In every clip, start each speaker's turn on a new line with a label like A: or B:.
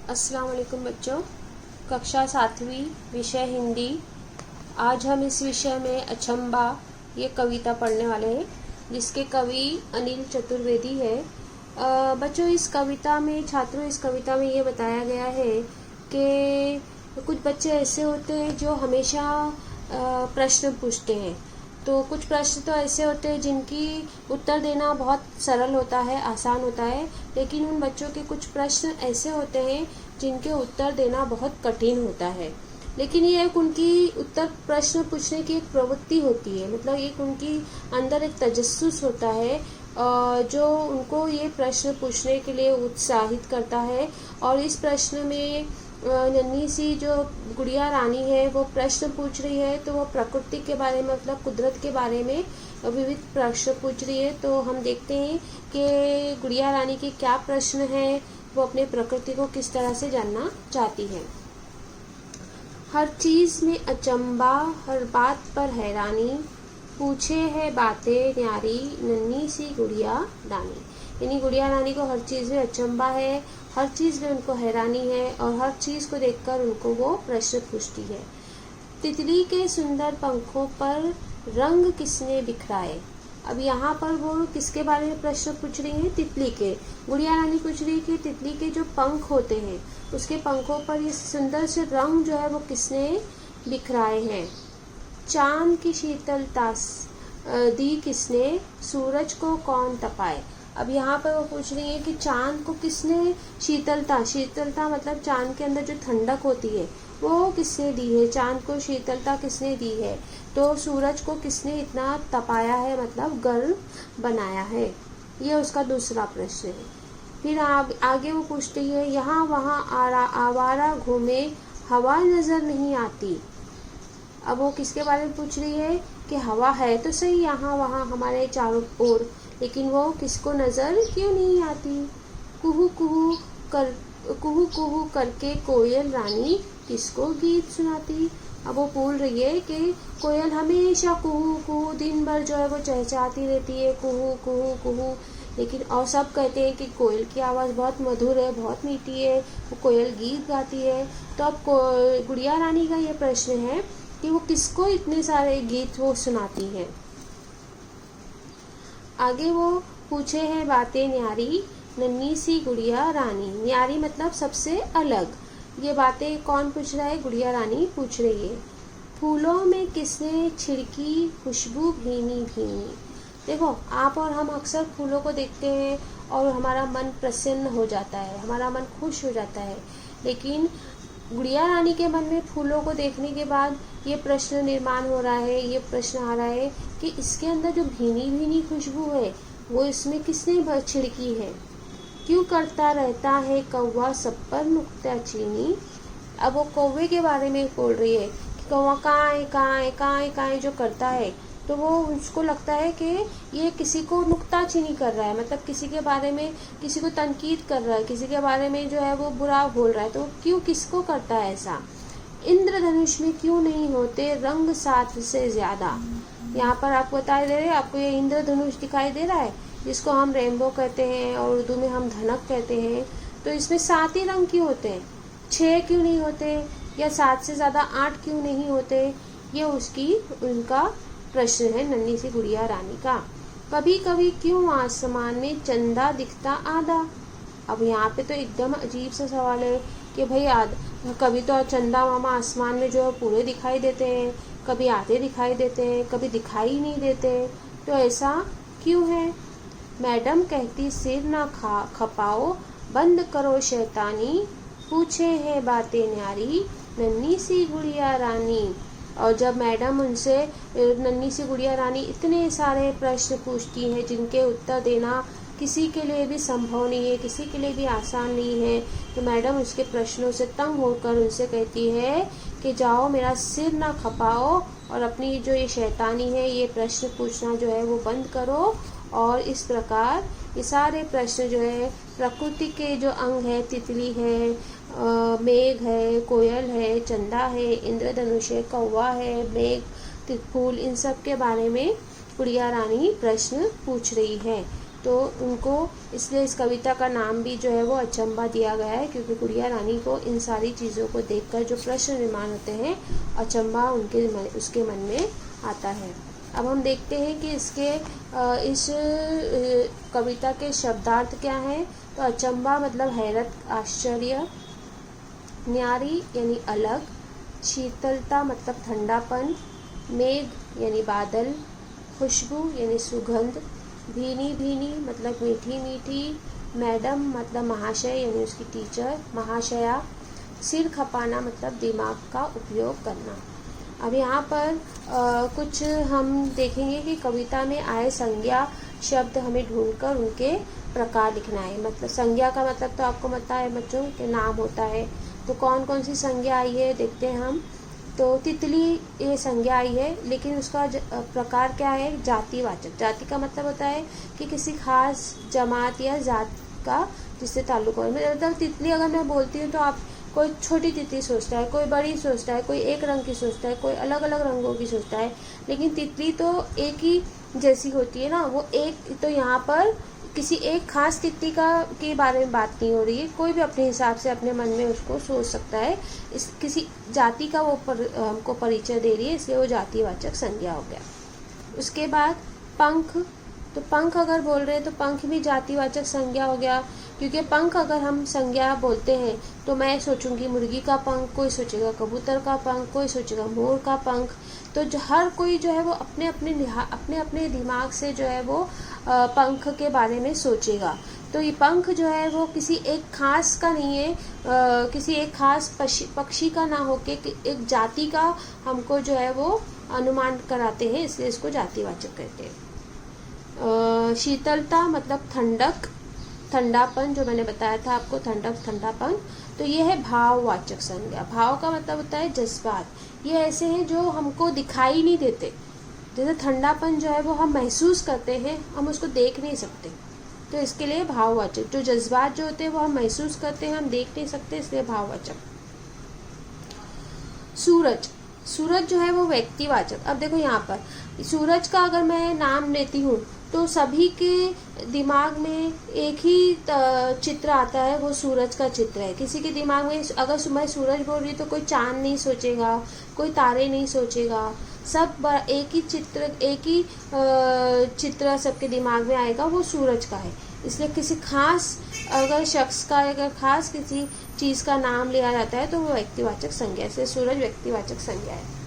A: अस्सलाम वालेकुम बच्चों। कक्षा 7वीं विषय हिंदी। आज हम इस विषय में अचंबा ये कविता पढ़ने वाले हैं, जिसके कवि अनिल चतुर्वेदी है। बच्चों, इस कविता में इस कविता में ये बताया गया है कि कुछ बच्चे ऐसे होते हैं जो हमेशा प्रश्न पूछते हैं। तो कुछ प्रश्न तो ऐसे होते हैं जिनकी उत्तर देना बहुत सरल होता है, आसान होता है, लेकिन उन बच्चों के कुछ प्रश्न ऐसे होते हैं जिनके उत्तर देना बहुत कठिन होता है। लेकिन ये एक उनकी उत्तर प्रश्न पूछने की एक प्रवृत्ति होती है, मतलब एक उनकी अंदर एक तजस्सुस होता है जो उनको ये प्रश्न पूछने के लिए उत्साहित करता है। और इस प्रश्न में नन्ही सी जो गुड़िया रानी है वो प्रश्न पूछ रही है, तो वो प्रकृति के बारे में, मतलब कुदरत के बारे में विविध प्रश्न पूछ रही है। तो हम देखते हैं कि गुड़िया रानी के क्या प्रश्न है, वो अपने प्रकृति को किस तरह से जानना चाहती है। हर चीज में अचंबा, हर बात पर हैरानी, पूछे है बातें न्यारी, नन्ही सी गुड़िया रानी। यानी गुड़िया रानी को हर चीज में अचंबा है, हर चीज में उनको हैरानी है और हर चीज को देखकर उनको वो प्रश्न पूछती है। तितली के सुंदर पंखों पर रंग किसने बिखराए। अब यहाँ पर वो किसके बारे में प्रश्न पूछ रही है? तितली के। गुड़िया रानी पूछ रही है कि तितली के जो पंख होते हैं, उसके पंखों पर ये सुंदर से रंग जो है वो किसने बिखराए हैं। चांद की शीतलता दी किसने, सूरज को कौन तपाए। अब यहाँ पर वो पूछ रही है कि चांद को किसने शीतलता मतलब चांद के अंदर जो ठंडक होती है वो किसने दी है, चांद को शीतलता किसने दी है। तो सूरज को किसने इतना तपाया है, मतलब गर्म बनाया है। ये उसका दूसरा प्रश्न है। फिर आगे वो पूछती है, यहाँ वहाँ आवारा घूमे, हवा नजर नहीं आती। अब वो किसके बारे में पूछ रही है कि हवा है तो सही यहाँ वहाँ हमारे चारों ओर, लेकिन वो किसको नजर क्यों नहीं आती। कुहू कुहू करके कोयल रानी किसको गीत सुनाती। अब वो बोल रही है कि कोयल हमेशा कुहू कुहू दिन भर जो है वो चहचहाती रहती है, कुहू कुहू कुहू। लेकिन और सब कहते हैं कि कोयल की आवाज़ बहुत मधुर है, बहुत मीठी है, वो कोयल गीत गाती है। तो अब गुड़िया रानी का ये प्रश्न है कि वो किसको इतने सारे गीत वो सुनाती है। आगे वो पूछे हैं बातें न्यारी, नन्ही सी गुड़िया रानी। न्यारी मतलब सबसे अलग। ये बातें कौन पूछ रहा है? गुड़िया रानी पूछ रही है। फूलों में किसने छिड़की खुशबू भीनी भीनी। देखो, आप और हम अक्सर फूलों को देखते हैं और हमारा मन प्रसन्न हो जाता है, हमारा मन खुश हो जाता है। लेकिन गुड़िया रानी के मन में फूलों को देखने के बाद ये प्रश्न निर्माण हो रहा है, ये प्रश्न आ रहा है कि इसके अंदर जो भीनी भीनी खुशबू है वो इसमें किसने छिड़की है। क्यों करता रहता है कौवा सब पर नुक्ताचीनी। अब वो कौवे के बारे में बोल रही है कि कौवा काए जो करता है, तो वो उसको लगता है कि ये किसी को नुक्ताचीनी कर रहा है, मतलब किसी के बारे में, किसी को तनकीद कर रहा है, किसी के बारे में जो है वो बुरा बोल रहा है। तो क्यों, किसको करता है ऐसा। इंद्रधनुष में क्यों नहीं होते रंग 7 से ज्यादा। यहाँ पर आपको बता दे रहे हैं, आपको ये इंद्रधनुष दिखाई दे रहा है, जिसको हम रेनबो कहते हैं और उर्दू में हम धनक कहते हैं। तो इसमें 7 ही रंग क्यों होते हैं, 6 क्यों नहीं होते, या 7 से ज्यादा 8 क्यों नहीं होते। ये उनका प्रश्न है नन्ही सी गुड़िया रानी का। कभी कभी क्यों आसमान में चंदा दिखता आधा। अब यहाँ पे तो एकदम अजीब सा सवाल है कि भाई कभी तो चंदा मामा आसमान में जो है पूरे दिखाई देते हैं, कभी आधे दिखाई देते हैं, कभी दिखाई नहीं देते। तो ऐसा क्यों है। मैडम कहती सिर ना खपाओ, बंद करो शैतानी, पूछे है बातें न्यारी, नन्ही सी गुड़िया रानी। और जब मैडम उनसे, नन्ही सी गुड़िया रानी इतने सारे प्रश्न पूछती है जिनके उत्तर देना किसी के लिए भी संभव नहीं है, किसी के लिए भी आसान नहीं है, तो मैडम उसके प्रश्नों से तंग होकर उनसे कहती है कि जाओ मेरा सिर ना खपाओ और अपनी जो ये शैतानी है, ये प्रश्न पूछना जो है वो बंद करो। और इस प्रकार ये सारे प्रश्न जो है प्रकृति के जो अंग है, तितली है, मेघ है, कोयल है, चंदा है, इंद्रधनुष है, कौवा है, मेघ, फूल, इन सब के बारे में गुड़िया रानी प्रश्न पूछ रही है। तो उनको इसलिए इस कविता का नाम भी जो है वो अचंबा दिया गया है, क्योंकि गुड़िया रानी को इन सारी चीज़ों को देखकर जो प्रश्न निर्माण होते हैं, अचंबा उसके मन में आता है। अब हम देखते हैं कि इस कविता के शब्दार्थ क्या हैं। तो अचंबा मतलब हैरत, आश्चर्य, न्यारी यानी अलग, शीतलता मतलब ठंडापन, मेघ यानी बादल, खुशबू यानी सुगंध, भीनी भीनी मतलब मीठी मीठी, मैडम मतलब महाशय यानी उसकी टीचर, महाशया, सिर खपाना मतलब दिमाग का उपयोग करना। अब यहाँ पर कुछ हम देखेंगे कि कविता में आए संज्ञा शब्द हमें ढूंढकर उनके प्रकार लिखना है। मतलब संज्ञा का मतलब तो आपको पता है बच्चों के नाम होता है। तो कौन कौन सी संज्ञा आई है देखते हैं हम। तो तितली ये संज्ञा आई है, लेकिन उसका प्रकार क्या है, जातिवाचक। जाति का मतलब होता है कि किसी खास जमात या जात का जिससे ताल्लुक हो। मतलब तितली अगर मैं बोलती हूँ तो आप कोई छोटी तितली सोचता है, कोई बड़ी सोचता है, कोई एक रंग की सोचता है, कोई अलग अलग रंगों की सोचता है, लेकिन तितली तो एक ही जैसी होती है ना। वो एक तो यहाँ पर किसी एक खास तितली के बारे में बात नहीं हो रही है, कोई भी अपने हिसाब से अपने मन में उसको सोच सकता है। इस किसी जाति का वो हमको परिचय दे रही है, इसलिए वो जातिवाचक संज्ञा हो गया। उसके बाद पंख, तो पंख अगर बोल रहे हैं तो पंख भी जातिवाचक संज्ञा हो गया, क्योंकि पंख अगर हम संज्ञा बोलते हैं तो मैं सोचूंगी मुर्गी का पंख, कोई सोचेगा कबूतर का पंख, कोई सोचेगा मोर का पंख। तो हर कोई जो है वो अपने अपने दिमाग से जो है वो पंख के बारे में सोचेगा। तो ये पंख जो है वो किसी एक खास का नहीं है, किसी एक खास पक्षी का ना होके एक जाति का हमको जो है वो अनुमान कराते हैं, इसलिए इसको जातिवाचक कहते हैं। शीतलता मतलब ठंडक, ठंडापन जो मैंने बताया था आपको, ठंडक ठंडापन। तो ये है भाववाचक संज्ञा। भाव का मतलब होता है जज्बात। ये ऐसे हैं जो हमको दिखाई नहीं देते। जैसे ठंडापन जो है वो हम महसूस करते हैं, हम उसको देख नहीं सकते, तो इसके लिए भाववाचक। जो जज्बात जो होते हैं वो हम महसूस करते हैं, हम देख नहीं सकते, इसलिए भाववाचक। सूरज, सूरज जो है वो व्यक्तिवाचक। अब देखो यहाँ पर सूरज का अगर मैं नाम लेती हूँ तो सभी के दिमाग में एक ही चित्र आता है, वो सूरज का चित्र है। किसी के दिमाग में अगर मैं सूरज बोल रही तो कोई चांद नहीं सोचेगा, कोई तारे नहीं सोचेगा, सब एक ही चित्र सबके दिमाग में आएगा, वो सूरज का है। इसलिए किसी खास अगर शख्स का अगर खास किसी चीज़ का नाम लिया जाता है तो वो व्यक्तिवाचक संज्ञा से, सूरज व्यक्तिवाचक संज्ञा है।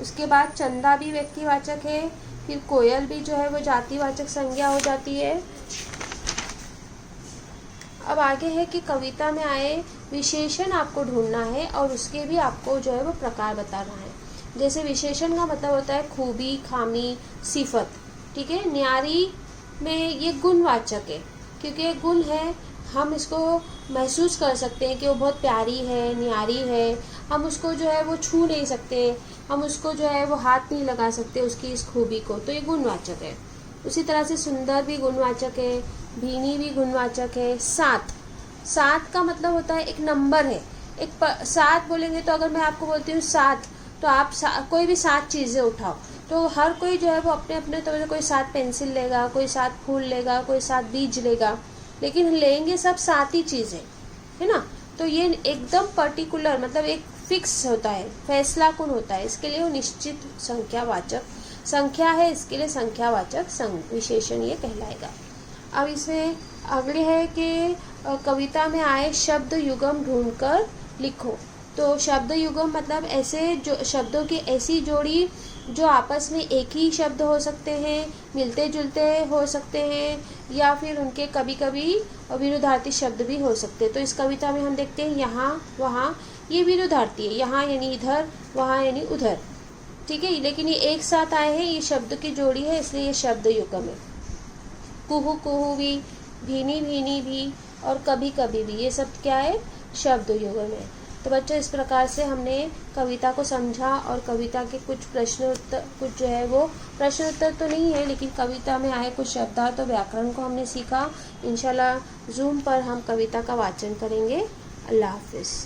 A: उसके बाद चंदा भी व्यक्तिवाचक है, फिर कोयल भी जो है वो जातिवाचक संज्ञा हो जाती है। अब आगे है कि कविता में आए विशेषण आपको ढूंढना है और उसके भी आपको जो है वो प्रकार बताना है। जैसे विशेषण का मतलब होता है खूबी, खामी, सिफत। ठीक है, न्यारी में ये गुणवाचक है, क्योंकि ये गुण है, हम इसको महसूस कर सकते हैं कि वो बहुत प्यारी है, न्यारी है। हम उसको जो है वो छू नहीं सकते, हम उसको जो है वो हाथ नहीं लगा सकते उसकी इस खूबी को, तो ये गुणवाचक है। उसी तरह से सुंदर भी गुणवाचक है, भीनी भी गुणवाचक है। सात, सात का मतलब होता है एक नंबर है। सात बोलेंगे तो अगर मैं आपको बोलती हूँ सात, तो आप कोई भी 7 चीज़ें उठाओ, तो हर कोई जो है वो अपने अपने तौर से कोई 7 पेंसिल लेगा, कोई 7 फूल लेगा, कोई 7 बीज लेगा, लेकिन लेंगे सब 7 ही चीज़ें, है ना। तो ये एकदम पर्टिकुलर मतलब एक फिक्स होता है, फैसला कुन होता है, इसके लिए वो निश्चित संख्यावाचक संख्या है, इसके लिए संख्यावाचक विशेषण ये कहलाएगा। अब इसमें अगले है कि कविता में आए शब्द युगम ढूंढकर लिखो। तो शब्द युगम मतलब ऐसे जो शब्दों की ऐसी जोड़ी जो आपस में एक ही शब्द हो सकते हैं, मिलते जुलते हो सकते हैं, या फिर उनके कभी कभी विरुद्धार्थी शब्द भी हो सकते हैं। तो इस कविता में हम देखते हैं यहाँ वहाँ, ये विरुद्धार्थी है, यहाँ यानी इधर, वहाँ यानी उधर। ठीक है, लेकिन ये एक साथ आए हैं, ये शब्द की जोड़ी है, इसलिए ये शब्द युगम है। कुहू कुहू भी, भीनी भीनी भी और कभी कभी भी, ये सब क्या है, शब्द युगम है। तो बच्चों इस प्रकार से हमने कविता को समझा और कविता के कुछ प्रश्न उत्तर, कुछ जो है वो प्रश्न उत्तर तो नहीं है, लेकिन कविता में आए कुछ शब्दार्थ और व्याकरण को हमने सीखा। इंशाल्लाह जूम पर हम कविता का वाचन करेंगे। अल्लाह हाफिज़।